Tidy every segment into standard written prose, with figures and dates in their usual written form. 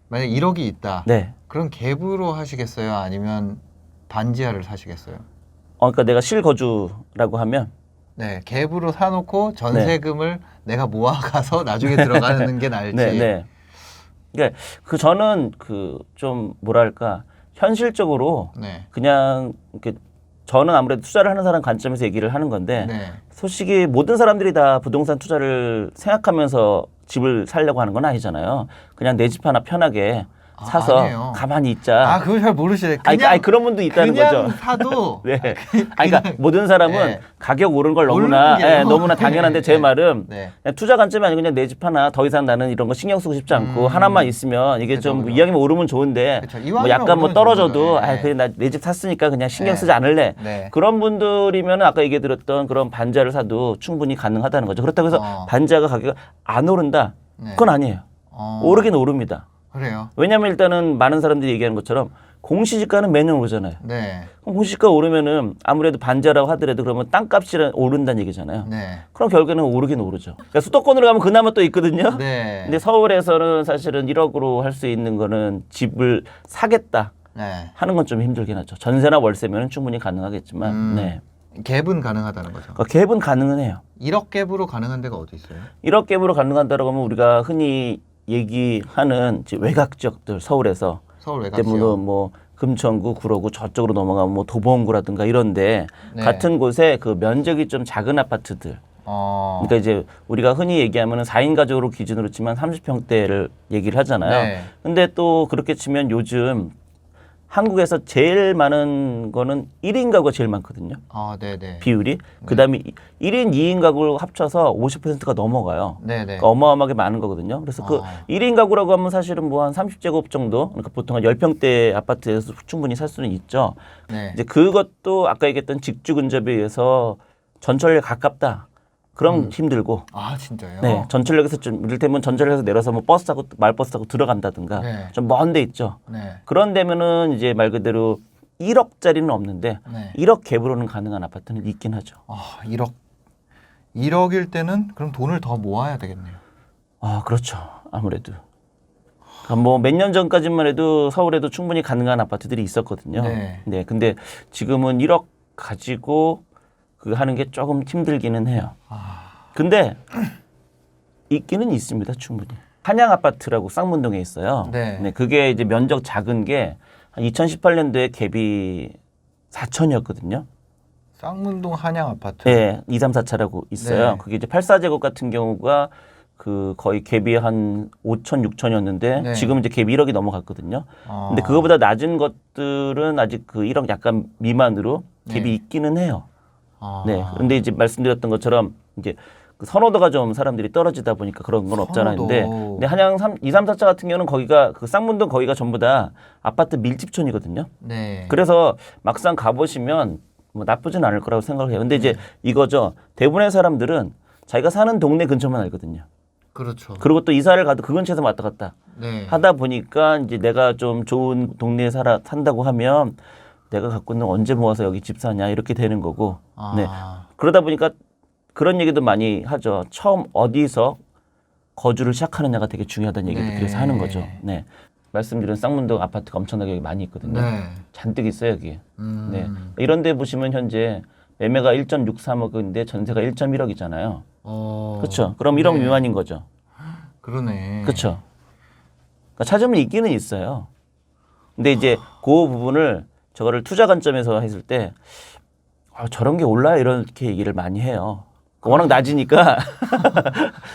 만약 1억이 있다. 네. 그럼 갭으로 하시겠어요? 아니면 반지하를 사시겠어요? 그러니까 내가 실거주라고 하면 네, 갭으로 사놓고 전세금을 내가 모아가서 나중에 들어가는 게 나을지. 네, 네. 그러니까 그 저는 그 좀 뭐랄까 현실적으로 네. 그냥 이렇게 저는 아무래도 투자를 하는 사람 관점에서 얘기를 하는 건데 네. 솔직히 모든 사람들이 다 부동산 투자를 생각하면서 집을 살려고 하는 건 아니잖아요. 그냥 내 집 하나 편하게 사서 아니에요. 가만히 있자. 아, 그걸 잘 모르시네. 아니, 그런 분도 있다는 그냥 거죠. 사도 네. 그러니까 모든 사람은 네. 가격 오른 걸 오르는 너무나 게요. 너무나 당연한데 제 네. 말은 네. 그냥 투자 관점이 아니고 그냥 내 집 하나 더 이상 나는 이런 거 신경 쓰고 싶지 않고 하나만 있으면 이게 그죠, 좀 그죠. 이왕이면 오르면 좋은데 그쵸. 뭐 이왕이면 약간 뭐 오르면 떨어져도 좋은 거죠. 아 네. 그래 나 내 집 샀으니까 그냥 신경 네. 쓰지 않을래. 네. 그런 분들이면 아까 얘기 드렸던 그런 반지하를 사도 충분히 가능하다는 거죠. 그렇다고 해서 반지하가 가격이 안 오른다? 네. 그건 아니에요. 오르긴 오릅니다. 그래요. 왜냐하면 일단은 많은 사람들이 얘기하는 것처럼 공시지가는 매년 오르잖아요. 네. 그럼 공시지가 오르면은 아무래도 반지하라고 하더라도 그러면 땅값이 오른다는 얘기잖아요. 네. 그럼 결국에는 오르긴 오르죠. 그러니까 수도권으로 가면 그나마 또 있거든요. 네. 근데 서울에서는 사실은 1억으로 할 수 있는 거는 집을 사겠다 네. 하는 건 좀 힘들긴 하죠. 전세나 월세면 충분히 가능하겠지만, 네. 갭은 가능하다는 거죠. 그러니까 갭은 가능은 해요. 1억 갭으로 가능한 데가 어디 있어요? 1억 갭으로 가능한다라고 하면 우리가 흔히 얘기하는 이제 외곽 지역들 서울에서 서울 외곽 때문에 지역. 뭐 금천구, 구로구 저쪽으로 넘어가면 뭐 도봉구라든가 이런데 네. 같은 곳에 그 면적이 좀 작은 아파트들. 그러니까 이제 우리가 흔히 얘기하면은 4인 가족으로 기준으로 치면 30평대를 얘기를 하잖아요. 네. 근데 또 그렇게 치면 요즘 한국에서 제일 많은 거는 1인 가구가 제일 많거든요. 네네. 비율이. 그다음에 1인, 2인 가구를 합쳐서 50%가 넘어가요. 네네. 그러니까 어마어마하게 많은 거거든요. 그래서 그 1인 가구라고 하면 사실은 뭐 한 30제곱 정도, 그러니까 보통 한 10평대 아파트에서 충분히 살 수는 있죠. 네. 이제 그것도 아까 얘기했던 직주 근접에 의해서 전철역에 가깝다. 그럼 힘들고. 진짜요? 네, 전철역에서 좀 이를테면 전철역에서 내려서 뭐 버스 타고 말버스 타고 들어간다든가 네. 좀 먼 데 있죠. 네. 그런 데면은 이제 말 그대로 1억짜리는 없는데 네. 1억 갭으로는 가능한 아파트는 있긴 하죠. 1억. 1억일 때는 그럼 돈을 더 모아야 되겠네요. 그렇죠. 아무래도. 그러니까 뭐 몇 년 전까지만 해도 서울에도 충분히 가능한 아파트들이 있었거든요. 네. 근데 지금은 1억 가지고 그 하는 게 조금 힘들기는 해요. 근데 있기는 있습니다, 충분히. 한양 아파트라고 쌍문동에 있어요. 네. 그게 이제 면적 작은 게 2018년도에 갭이 4천이었거든요. 쌍문동 한양 아파트. 네, 2, 3, 4차라고 있어요. 네. 그게 이제 84제곱 같은 경우가 그 거의 갭이 한 5천, 6천이었는데 네. 지금 이제 갭이 1억이 넘어갔거든요. 근데 그거보다 낮은 것들은 아직 그 1억 약간 미만으로 갭이 네. 있기는 해요. 네. 근데 이제 말씀드렸던 것처럼 이제 그 선호도가 좀 사람들이 떨어지다 보니까 그런 건 없잖아요. 근데 한양 2, 3, 4차 같은 경우는 거기가 그 쌍문동 거기가 전부 다 아파트 밀집촌이거든요. 네. 그래서 막상 가보시면 뭐 나쁘진 않을 거라고 생각을 해요. 근데 이제 이거죠. 대부분의 사람들은 자기가 사는 동네 근처만 알거든요. 그렇죠. 그리고 또 이사를 가도 그 근처에서 왔다 갔다 네. 하다 보니까 이제 내가 좀 좋은 동네에 산다고 하면 내가 갖고 있는 언제 모아서 여기 집 사냐 이렇게 되는 거고. 네. 그러다 보니까 그런 얘기도 많이 하죠. 처음 어디서 거주를 시작하느냐가 되게 중요하다는 얘기도 네. 그래서 하는 거죠. 네. 말씀드린 쌍문동 아파트가 엄청나게 많이 있거든요. 네. 잔뜩 있어요, 여기. 네. 이런 데 보시면 현재 매매가 1.63억인데 전세가 1.1억이잖아요. 그렇죠. 그럼 1억 미만인 거죠. 그러네. 그렇죠. 그러니까 찾으면 있기는 있어요. 근데 이제 그 부분을 저거를 투자 관점에서 했을 때 저런 게 올라요 이렇게 얘기를 많이 해요. 워낙 낮으니까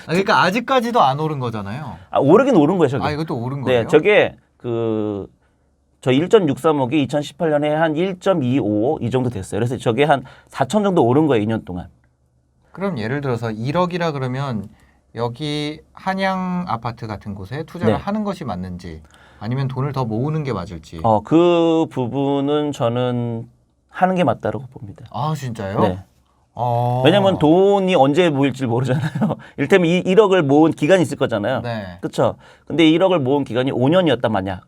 그러니까 아직까지도 안 오른 거잖아요. 오르긴 오른 거예요, 저게. 이것도 오른 거예요? 네, 저게 저 1.63억이 2018년에 한 1.25 이 정도 됐어요. 그래서 저게 한 4천 정도 오른 거예요, 2년 동안. 그럼 예를 들어서 1억이라 그러면 여기 한양 아파트 같은 곳에 투자를 네. 하는 것이 맞는지 아니면 돈을 더 모으는 게 맞을지. 그 부분은 저는 하는 게 맞다고 봅니다. 진짜요? 네. 왜냐면 돈이 언제 모일지 모르잖아요. 이를테면 1억을 모은 기간이 있을 거잖아요. 네. 그렇죠. 근데 1억을 모은 기간이 5년이었단 말이야.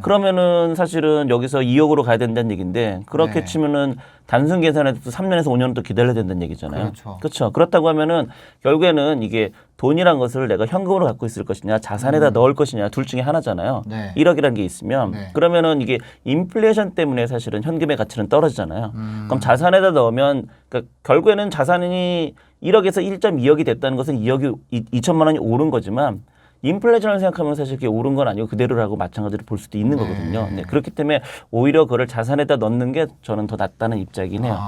그러면은 사실은 여기서 2억으로 가야 된다는 얘기인데 그렇게 네. 치면은 단순 계산해도 3년에서 5년은 또 기다려야 된다는 얘기잖아요. 그렇죠. 그렇죠. 그렇다고 하면은 결국에는 이게 돈이란 것을 내가 현금으로 갖고 있을 것이냐 자산에다 넣을 것이냐 둘 중에 하나잖아요. 네. 1억이라는 게 있으면 네. 그러면은 이게 인플레이션 때문에 사실은 현금의 가치는 떨어지잖아요. 그럼 자산에다 넣으면 그러니까 결국에는 자산이 1억에서 1.2억이 됐다는 것은 2억이 2천만 원이 오른 거지만 인플레이션을 생각하면 사실 그게 오른 건 아니고 그대로라고 마찬가지로 볼 수도 있는 거거든요. 네, 그렇기 때문에 오히려 그걸 자산에다 넣는 게 저는 더 낫다는 입장이긴 해요.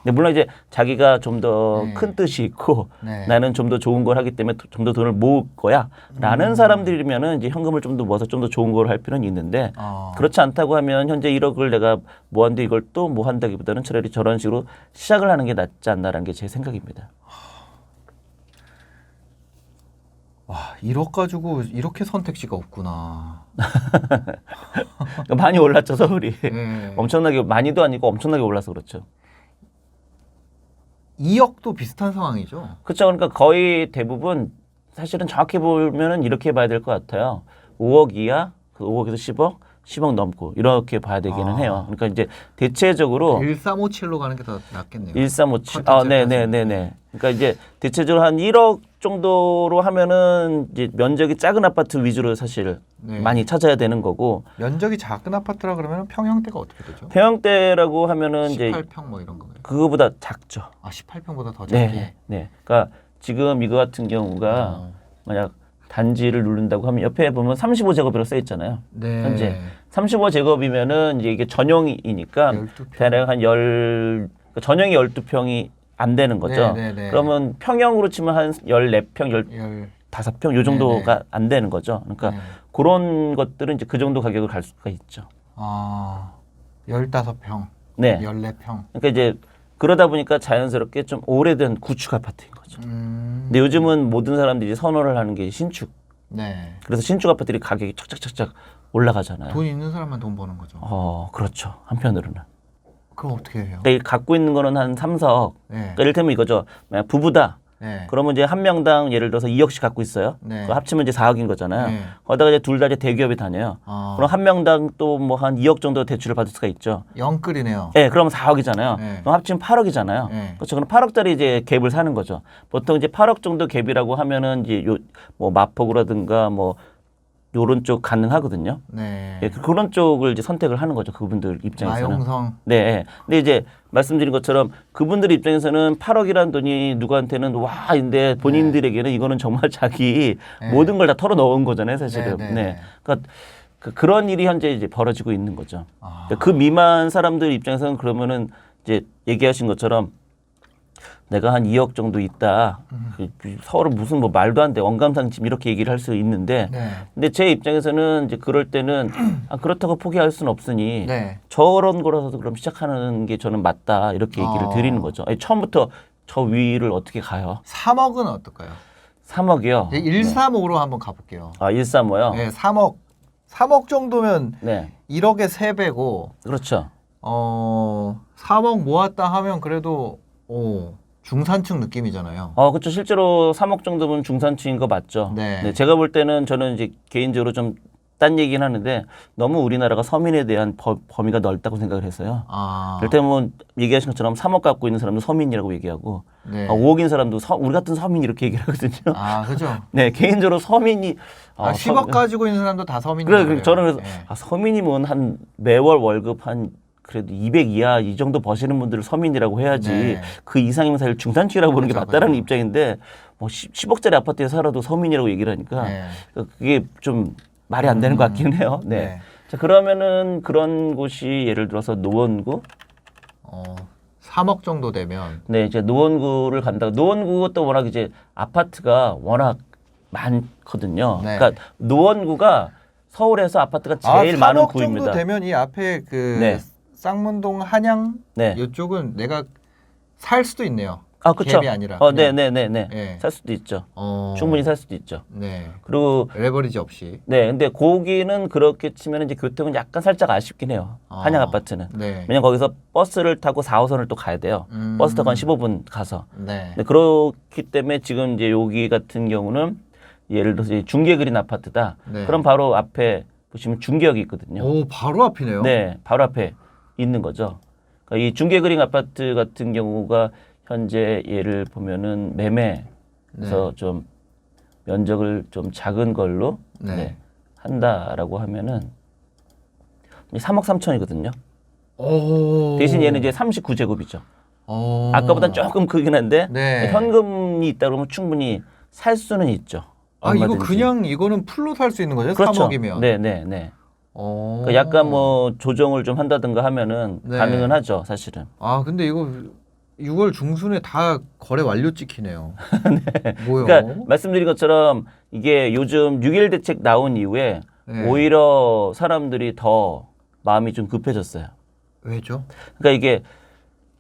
근데 물론 이제 자기가 좀 더 큰 뜻이 있고 네. 나는 좀 더 좋은 걸 하기 때문에 좀 더 돈을 모을 거야 라는 사람들이면은 이제 현금을 좀 더 모아서 좀 더 좋은 걸 할 필요는 있는데 그렇지 않다고 하면 현재 1억을 내가 모았는데 이걸 또 뭐 한다기보다는 차라리 저런 식으로 시작을 하는 게 낫지 않나라는 게 제 생각입니다. 와, 1억 가지고 이렇게 선택지가 없구나. 그러니까 많이 올랐죠 서울이. 네. 엄청나게 많이도 아니고 엄청나게 올라서 그렇죠. 2억도 비슷한 상황이죠. 그렇죠. 그러니까 거의 대부분 사실은 정확히 보면은 이렇게 봐야 될 것 같아요. 5억 이하, 그 5억에서 10억, 10억 넘고 이렇게 봐야 되기는 해요. 그러니까 이제 대체적으로 1357로 가는 게 더 낫겠네요. 1357. 컨텐츠 네네네네. 그러니까 이제 대체적으로 한 1억 정도로 하면은 이제 면적이 작은 아파트 위주로 사실 네. 많이 찾아야 되는 거고 면적이 작은 아파트라 그러면 평형대가 어떻게 되죠? 평형대라고 하면은 이제 18평 뭐 이런 거예요. 그거보다 작죠. 아, 18평보다 더 작게. 네, 네. 그러니까 지금 이거 같은 경우가 만약 단지를 누른다고 하면 옆에 보면 35제곱이라고 써 있잖아요. 네. 현재 35제곱이면은 이제 이게 전용이니까 12평. 대략 한 전용이 12평이 안 되는 거죠. 네, 네, 네. 그러면 평형으로 치면 한 14평, 15평 요 정도가 안 되는 거죠. 그러니까 네. 그런 것들은 이제 그 정도 가격을 갈 수가 있죠. 아, 15평, 네. 14평. 그러니까 이제 그러다 보니까 자연스럽게 좀 오래된 구축 아파트인 거죠. 근데 요즘은 모든 사람들이 선호를 하는 게 신축. 네. 그래서 신축 아파트들이 가격이 착착착착 올라가잖아요. 돈 있는 사람만 돈 버는 거죠. 그렇죠. 한편으로는. 그럼 어떻게 해요? 그러니까 이 갖고 있는 거는 한 3, 4억. 네. 그러니까 이를테면 이거죠. 만약 부부다. 네. 그러면 이제 한 명당 예를 들어서 2억씩 갖고 있어요. 네. 그거 합치면 이제 4억인 거잖아요. 네. 거기다가 이제 둘 다 이제 대기업에 다녀요. 그럼 한 명당 또 뭐 한 2억 정도 대출을 받을 수가 있죠. 영끌이네요. 네, 그러면 4억이잖아요. 네. 그럼 합치면 8억이잖아요. 네. 그렇죠. 그럼 8억짜리 이제 갭을 사는 거죠. 보통 이제 8억 정도 갭이라고 하면은 이제 뭐 마포구라든가 뭐 요런 쪽 가능하거든요. 네. 예, 그런 쪽을 이제 선택을 하는 거죠. 그분들 입장에서는. 마용성. 네. 예. 근데 이제 말씀드린 것처럼 그분들 입장에서는 8억이라는 돈이 누구한테는 와인데 본인들에게는 이거는 정말 자기 네. 모든 걸 다 털어 넣은 거잖아요, 사실은. 네, 네, 네. 네. 그러니까 그런 일이 현재 이제 벌어지고 있는 거죠. 아. 그러니까 그 미만 사람들 입장에서는 그러면은 이제 얘기하신 것처럼 내가 한 2억 정도 있다. 서울은 무슨 뭐 말도 안 돼. 원감상집 이렇게 얘기를 할 수 있는데 네. 근데 제 입장에서는 이제 그럴 때는 그렇다고 포기할 수는 없으니 네. 저런 거라서 그럼 시작하는 게 저는 맞다 이렇게 얘기를 드리는 거죠. 아니, 처음부터 저 위를 어떻게 가요? 3억은 어떨까요? 3억이요. 135로 한번 가볼게요. 135요? 네, 3억. 3억 정도면 네. 1억의 3배고, 그렇죠. 3억 모았다 하면 그래도, 중산층 느낌이잖아요. 그렇죠. 실제로 3억 정도면 중산층인 거 맞죠. 네. 제가 볼 때는 저는 이제 개인적으로 좀 딴 얘기긴 하는데 너무 우리나라가 서민에 대한 범위가 넓다고 생각을 해서요. 일테면 얘기하신 것처럼 3억 갖고 있는 사람도 서민이라고 얘기하고 네. 5억인 사람도 우리 같은 서민 이렇게 얘기를 하거든요. 그죠. 네, 개인적으로 서민이 10억 가지고 있는 사람도 다 서민이에요. 그래 저는 그래서 서민이면 한 매월 월급 한 그래도 200 이하 이 정도 버시는 분들을 서민이라고 해야지 네. 그 이상이면 사실 중산층이라고 보는 게 그렇죠, 맞다라는 그렇죠. 입장인데 뭐 10억짜리 아파트에 살아도 서민이라고 얘기를 하니까 네. 그게 좀 말이 안 되는 것 같긴 해요. 네. 네. 자, 그러면은 그런 곳이 예를 들어서 노원구 3억 정도 되면. 네, 이제 노원구를 간다고 노원구가 또 워낙 이제 아파트가 워낙 많거든요. 네. 그러니까 노원구가 서울에서 아파트가 제일 많은 3억 구입니다. 정도 되면 이 앞에 그 네. 쌍문동 한양 네. 이쪽은 내가 살 수도 있네요. 그렇죠. 갭이 아니라. 네네네네. 네. 살 수도 있죠. 어. 충분히 살 수도 있죠. 네. 그리고 레버리지 없이. 네, 근데 거기는 그렇게 치면 이제 교통은 약간 살짝 아쉽긴 해요. 한양 아파트는. 네. 왜냐면 거기서 버스를 타고 4호선을 또 가야 돼요. 버스 타고 한 15분 가서. 네. 네, 그렇기 때문에 지금 이제 여기 같은 경우는 예를 들어서 이제 중계 그린 아파트다. 네. 그럼 바로 앞에 보시면 중계역이 있거든요. 오, 바로 앞이네요. 네, 바로 앞에 있는 거죠. 그러니까 이 중계그린 아파트 같은 경우가 현재 얘를 보면은 매매에서 좀 면적을 좀 작은 걸로 네. 한다라고 하면은 3억 3천이거든요. 오. 대신 얘는 이제 39제곱이죠. 오. 아까보단 조금 크긴 한데 네. 현금이 있다 그러면 충분히 살 수는 있죠. 아, 이거 얼마든지. 그냥 이거는 풀로 살 수 있는 거죠? 그렇죠. 3억이면. 네, 네, 네. 오. 그러니까 약간 뭐 조정을 좀 한다든가 하면은 네. 가능은 하죠, 사실은. 아, 근데 이거 6월 중순에 다 거래 완료 찍히네요. 뭐요? 그러니까 말씀드린 것처럼 이게 요즘 6.1 대책 나온 이후에 네. 오히려 사람들이 더 마음이 좀 급해졌어요. 왜죠? 그러니까 이게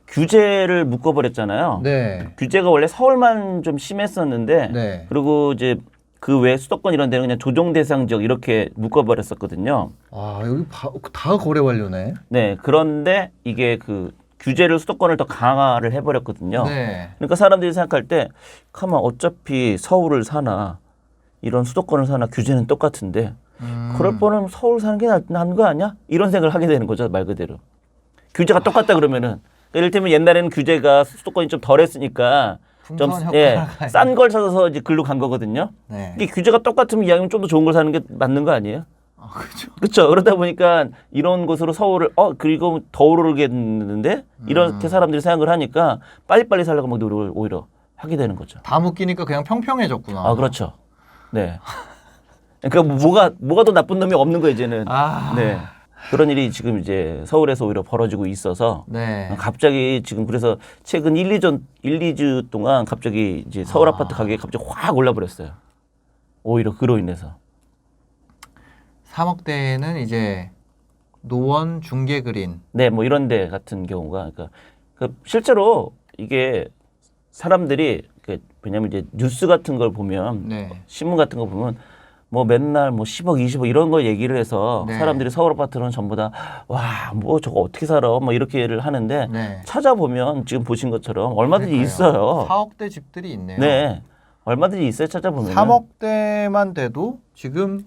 규제를 묶어버렸잖아요. 네. 규제가 원래 서울만 좀 심했었는데 네. 그리고 이제 그 외 수도권 이런 데는 그냥 조정 대상 지역 이렇게 묶어버렸었거든요. 아, 여기 다 거래 완료네. 네, 그런데 이게 그 규제를 수도권을 더 강화를 해버렸거든요. 네. 그러니까 사람들이 생각할 때, 가만 어차피 서울을 사나 이런 수도권을 사나 규제는 똑같은데 그럴 뻔하면 서울 사는 게 나은 거 아니야? 이런 생각을 하게 되는 거죠, 말 그대로. 규제가 똑같다 그러면은 이를테면 옛날에는 규제가 수도권이 좀 덜했으니까 좀 싼 걸 찾아서 이제 글로 간 거거든요. 네. 이게 규제가 똑같으면 이왕이면 좀 더 좋은 걸 사는 게 맞는 거 아니에요? 아, 그렇죠. 그렇죠. 그러다 보니까 이런 곳으로 서울을 그리고 더 오르겠는데 이렇게 사람들이 생각을 하니까 빨리빨리 살려고 막 노력을 오히려 하게 되는 거죠. 다 묶이니까 그냥 평평해졌구나. 아, 그렇죠. 네. 그러니까 뭐가 더 나쁜 놈이 없는 거예요, 이제는. 아. 네. 그런 일이 지금 이제 서울에서 오히려 벌어지고 있어서 네. 갑자기 지금 그래서 최근 2주 동안 갑자기 이제 서울 아파트 가격이 갑자기 확 올라버렸어요. 오히려 그로 인해서. 3억대는 이제 노원 중계그린. 네, 뭐 이런 데 같은 경우가 그러니까 실제로 이게 사람들이 왜냐면 이제 뉴스 같은 걸 보면 네. 신문 같은 거 보면 뭐 맨날 뭐 10억, 20억 이런 거 얘기를 해서 네. 사람들이 서울 아파트는 전부 다 와, 뭐 저거 어떻게 살아? 뭐 이렇게를 하는데 네. 찾아보면 지금 보신 것처럼 얼마든지 있어요. 4억대 집들이 있네요. 네. 얼마든지 있어요. 찾아보면. 3억대만 돼도 지금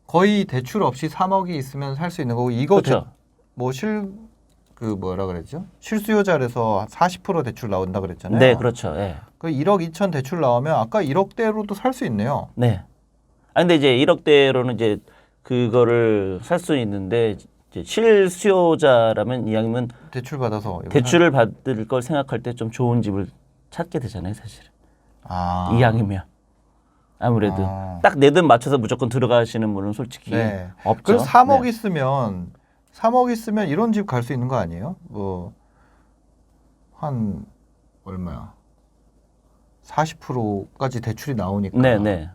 거의 대출 없이 3억이 있으면 살 수 있는 거고 이거 그렇죠. 뭐라 그랬죠? 실수요자에서 40% 대출 나온다 그랬잖아요. 네, 그렇죠. 예. 그 1억 2천 대출 나오면 아까 1억대로도 살 수 있네요. 네. 아 근데 이제 1억대로는 이제 그거를 살 수 있는데 이제 실수요자라면 이왕이면 대출 받아서 대출을 받을 걸 생각할 때 좀 좋은 집을 찾게 되잖아요, 사실은. 아. 이왕이면 아무래도 딱 내 돈 맞춰서 무조건 들어가시는 분은 솔직히 네. 없죠. 그래서 3억 네. 있으면 3억 있으면 이런 집 갈 수 있는 거 아니에요? 뭐 한 얼마야? 40%까지 대출이 나오니까. 네, 네.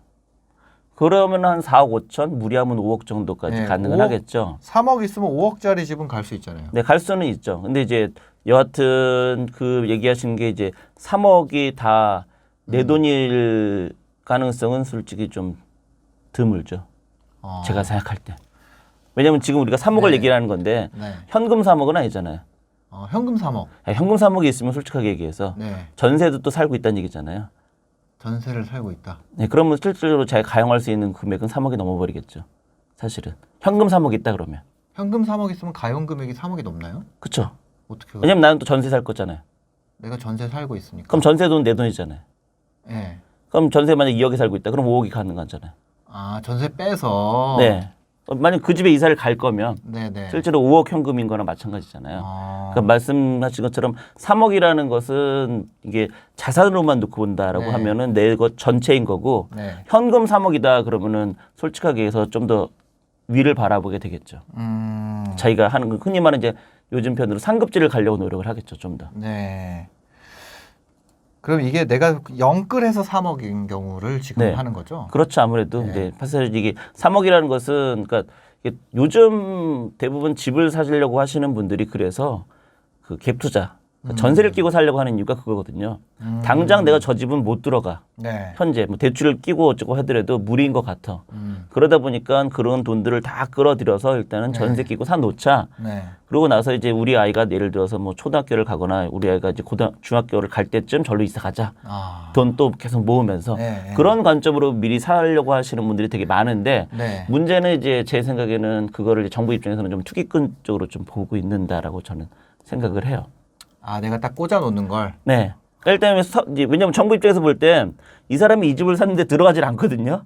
그러면 한 4억 5천, 무리하면 5억 정도까지 네, 가능은 5억, 하겠죠. 3억 있으면 5억짜리 집은 갈 수 있잖아요. 네, 갈 수는 있죠. 근데 이제 여하튼 그 얘기하신 게 이제 3억이 다 내 돈일 가능성은 솔직히 좀 드물죠. 제가 생각할 때. 왜냐면 지금 우리가 3억을 네. 얘기하는 건데 네. 현금 3억은 아니잖아요. 현금 3억. 현금 3억이 있으면 솔직하게 얘기해서 네. 전세도 또 살고 있다는 얘기잖아요. 전세를 살고 있다. 네, 그러면 실질적으로 자기가 가용할 수 있는 금액은 3억이 넘어버리겠죠. 사실은. 현금 3억 있다 그러면. 현금 3억 있으면 가용 금액이 3억이 넘나요? 그렇죠. 어떻게? 왜냐면 나는 또 전세 살 거잖아요. 내가 전세 살고 있으니까. 그럼 전세 돈 내 돈이잖아요. 네. 그럼 전세 만약 2억에 살고 있다. 그럼 5억이 가는 거잖아요. 아, 전세 빼서. 네. 만약 그 집에 이사를 갈 거면 네네. 실제로 5억 현금인 거나 마찬가지잖아요. 그러니까 말씀하신 것처럼 3억이라는 것은 이게 자산으로만 놓고 본다라고 네. 하면은 내 것 전체인 거고 네. 현금 3억이다 그러면은 솔직하게 해서 좀 더 위를 바라보게 되겠죠. 자기가 하는 거 흔히 말하는 이제 요즘 편으로 상급지를 가려고 노력을 하겠죠, 좀 더. 네. 그럼 이게 내가 영끌해서 3억인 경우를 지금 네. 하는 거죠? 그렇죠. 아무래도 네. 이제 사실 이게 3억이라는 것은 그러니까 요즘 대부분 집을 사시려고 하시는 분들이 그래서 그 갭 투자 전세를 끼고 살려고 하는 이유가 그거거든요. 당장 내가 저 집은 못 들어가. 네. 현재 뭐 대출을 끼고 어쩌고 하더라도 무리인 것 같아. 그러다 보니까 그런 돈들을 다 끌어들여서 일단은 전세 끼고 사 놓자. 네. 그러고 나서 이제 우리 아이가 예를 들어서 뭐 초등학교를 가거나 우리 아이가 이제 중학교를 갈 때쯤 절로 이사 가자. 돈 또 계속 모으면서 네. 그런 관점으로 미리 살려고 하시는 분들이 되게 많은데 네. 문제는 이제 제 생각에는 그거를 정부 입장에서는 좀 투기꾼 쪽으로 좀 보고 있는다라고 저는 생각을 해요. 아, 내가 딱 꽂아 놓는 걸. 네. 일단 이제 왜냐하면 정부 입장에서 볼 때 이 사람이 이 집을 샀는데 들어가질 않거든요.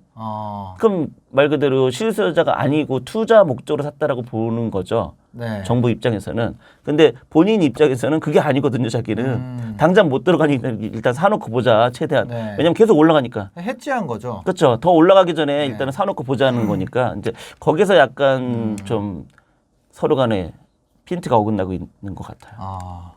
그럼 말 그대로 실수요자가 아니고 투자 목적으로 샀다라고 보는 거죠. 네. 정부 입장에서는. 근데 본인 입장에서는 그게 아니거든요. 자기는 당장 못 들어가니까 일단 사놓고 보자 최대한. 네. 왜냐면 계속 올라가니까. 해지한 거죠. 그렇죠. 더 올라가기 전에 일단은 사놓고 보자는 거니까 이제 거기서 약간 좀 서로 간에 핀트가 어긋나고 있는 것 같아요.